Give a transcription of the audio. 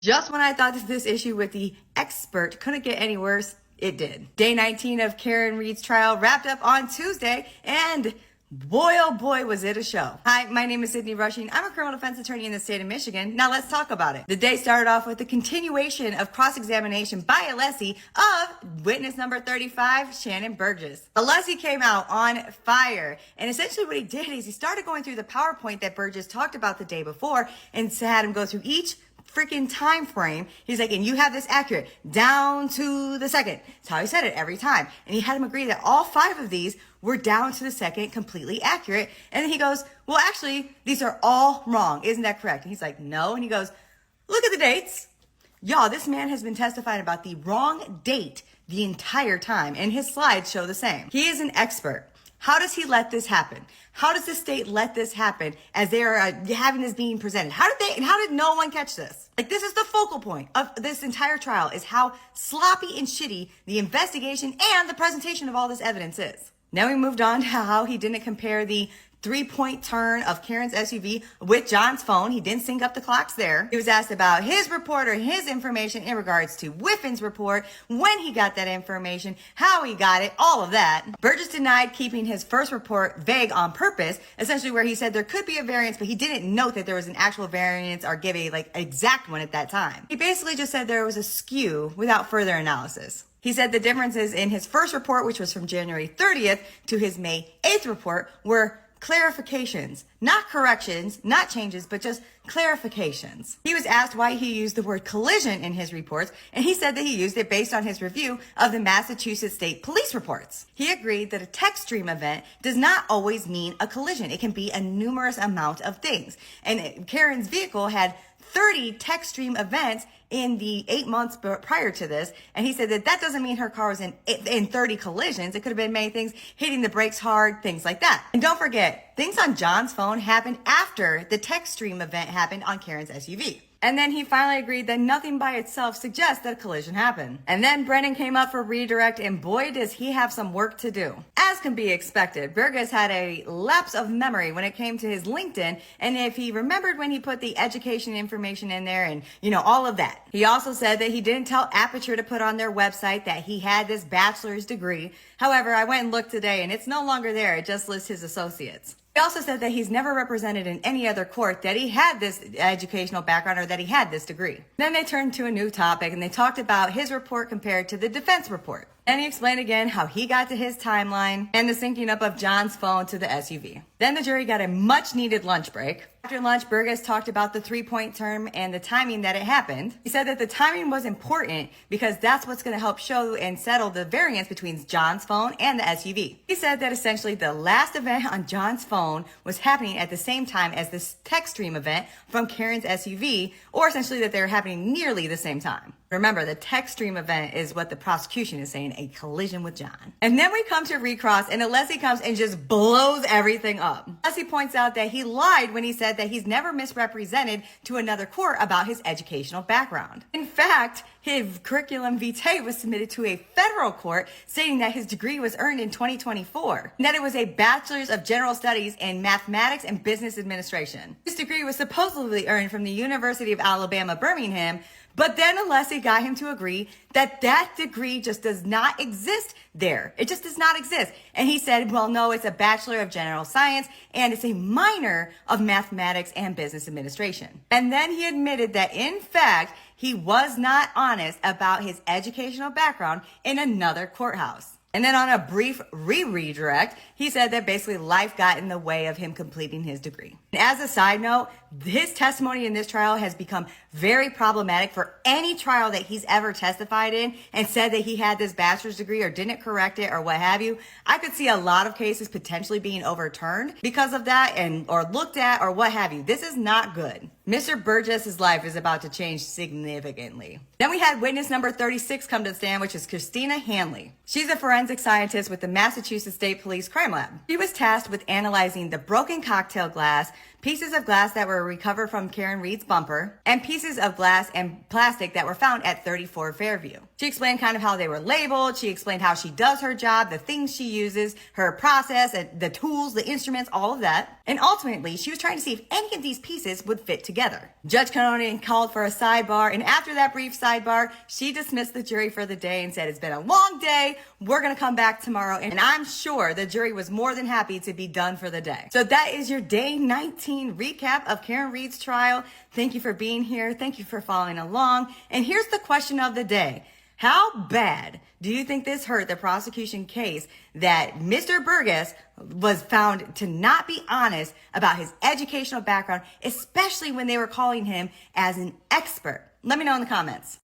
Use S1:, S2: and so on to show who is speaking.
S1: Just when I thought that this issue with the expert couldn't get any worse, it did. Day 19 of Karen Read's trial wrapped up on Tuesday, and boy, oh boy, was it a show. Hi, my name is Sydney Rushing. I'm a criminal defense attorney in the state of Michigan. Now let's talk about it. The day started off with the continuation of cross-examination by Alessi of witness number 35, Shanon Burgess. Alessi came out on fire, and essentially what he did is he started going through the PowerPoint that Burgess talked about the day before and had him go through each freaking time frame. He's like, and you have this accurate down to the second. That's how he said it every time. And he had him agree that all 5 of these were down to the second, completely accurate. And then he goes, well, actually, these are all wrong. Isn't that correct? And he's like, no. And he goes, look at the dates. Y'all, this man has been testifying about the wrong date the entire time, and his slides show the same. He is an expert. How does he let this happen? How does the state let this happen as they are having this being presented? How did no one catch this? Like, this is the focal point of this entire trial, is how sloppy and shitty the investigation and the presentation of all this evidence is. Now we moved on to how he didn't compare the 3-point turn of Karen's SUV with John's phone. He didn't sync up the clocks there. He was asked about his report or his information in regards to Whiffin's report, when he got that information, how he got it, all of that. Burgess denied keeping his first report vague on purpose, essentially where he said there could be a variance, but he didn't note that there was an actual variance or give a exact one at that time. He basically just said there was a skew without further analysis. He said the differences in his first report, which was from January 30th, to his May 8th report were clarifications, not corrections, not changes, but just clarifications. He was asked why he used the word collision in his reports, and he said that he used it based on his review of the Massachusetts State Police reports. He agreed that a text stream event does not always mean a collision. It can be a numerous amount of things. And Karen's vehicle had 30 text stream events in the 8 months prior to this, and he said that doesn't mean her car was in 30 collisions. It could have been many things, hitting the brakes hard, things like that. And don't forget, things on John's phone happened after the text stream event happened on Karen's SUV. And then he finally agreed that nothing by itself suggests that a collision happened. And then Brennan came up for redirect, and boy, does he have some work to do. As can be expected, Burgess had a lapse of memory when it came to his LinkedIn, and if he remembered when he put the education information in there and, all of that. He also said that he didn't tell Aperture to put on their website that he had this bachelor's degree. However, I went and looked today, and it's no longer there. It just lists his associates. He also said that he's never represented in any other court that he had this educational background or that he had this degree. Then they turned to a new topic, and they talked about his report compared to the defense report. And he explained again how he got to his timeline and the syncing up of John's phone to the SUV. Then the jury got a much needed lunch break. After lunch, Burgess talked about the 3-point term and the timing that it happened. He said that the timing was important because that's what's going to help show and settle the variance between John's phone and the SUV. He said that essentially the last event on John's phone was happening at the same time as this text stream event from Karen's SUV, or essentially that they were happening nearly the same time. Remember, the text stream event is what the prosecution is saying, a collision with John. And then we come to recross, and Alessi comes and just blows everything up. Alessi points out that he lied when he said that he's never misrepresented to another court about his educational background. In fact, his curriculum vitae was submitted to a federal court stating that his degree was earned in 2024, and that it was a bachelor's of general studies in mathematics and business administration. This degree was supposedly earned from the University of Alabama, Birmingham, but then Alessi got him to agree that that degree just does not exist there. It just does not exist. And he said, well, no, it's a Bachelor of General Science and it's a minor of Mathematics and Business Administration. And then he admitted that, in fact, he was not honest about his educational background in another courthouse. And then on a brief redirect, he said that basically life got in the way of him completing his degree. And as a side note, his testimony in this trial has become very problematic for any trial that he's ever testified in and said that he had this bachelor's degree or didn't correct it or what have you. I could see a lot of cases potentially being overturned because of that or looked at or what have you. This is not good. Mr. Burgess's life is about to change significantly. Then we had witness number 36 come to the stand, which is Christina Hanley. She's a forensic scientist with the Massachusetts State Police Crime Lab. She was tasked with analyzing the broken cocktail glass pieces of glass that were recovered from Karen Read's bumper, and pieces of glass and plastic that were found at 34 Fairview. She explained kind of how they were labeled. She explained how she does her job, the things she uses, her process, and the tools, the instruments, all of that. And ultimately, she was trying to see if any of these pieces would fit together. Judge Cronin called for a sidebar, and after that brief sidebar, she dismissed the jury for the day and said, it's been a long day. We're going to come back tomorrow. And I'm sure the jury was more than happy to be done for the day. So that is your day 19 recap of Karen Read's trial. Thank you for being here. Thank you for following along. And here's the question of the day. How bad do you think this hurt the prosecution case that Mr. Burgess was found to not be honest about his educational background, especially when they were calling him as an expert? Let me know in the comments.